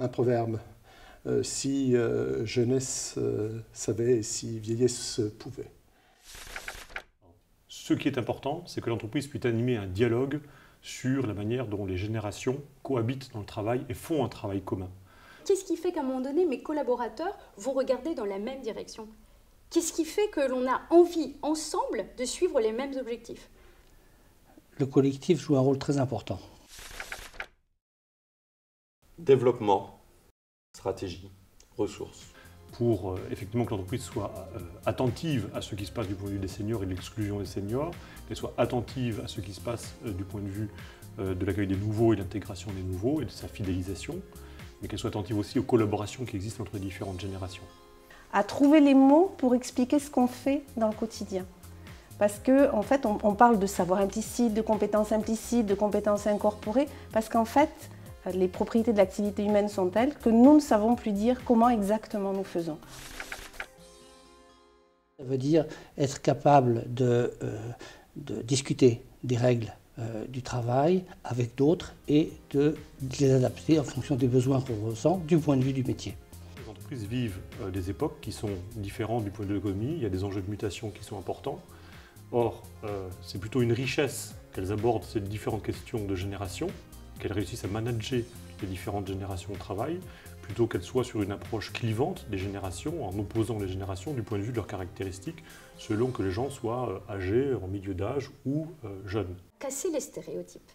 un proverbe. Si jeunesse savait et si vieillesse pouvait. Ce qui est important, c'est que l'entreprise puisse animer un dialogue sur la manière dont les générations cohabitent dans le travail et font un travail commun. Qu'est-ce qui fait qu'à un moment donné, mes collaborateurs vont regarder dans la même direction? Qu'est-ce qui fait que l'on a envie, ensemble, de suivre les mêmes objectifs? Le collectif joue un rôle très important. Développement, stratégie, ressources. Pour effectivement que l'entreprise soit attentive à ce qui se passe du point de vue des seniors et de l'exclusion des seniors, qu'elle soit attentive à ce qui se passe du point de vue de l'accueil des nouveaux et de l'intégration des nouveaux et de sa fidélisation, mais qu'elle soit attentive aussi aux collaborations qui existent entre les différentes générations. À trouver les mots pour expliquer ce qu'on fait dans le quotidien. Parce qu'en fait, on parle de savoir implicite, de compétences implicites, de compétences incorporées, parce qu'en fait, les propriétés de l'activité humaine sont telles que nous ne savons plus dire comment exactement nous faisons. Ça veut dire être capable de discuter des règles du travail avec d'autres et de les adapter en fonction des besoins qu'on ressent du point de vue du métier. Les entreprises vivent des époques qui sont différentes du point de vue de l'économie, il y a des enjeux de mutation qui sont importants. Or, c'est plutôt une richesse qu'elles abordent ces différentes questions de génération, qu'elles réussissent à manager les différentes générations au travail, plutôt qu'elles soient sur une approche clivante des générations, en opposant les générations du point de vue de leurs caractéristiques, selon que les gens soient âgés, en milieu d'âge ou jeunes. Casser les stéréotypes.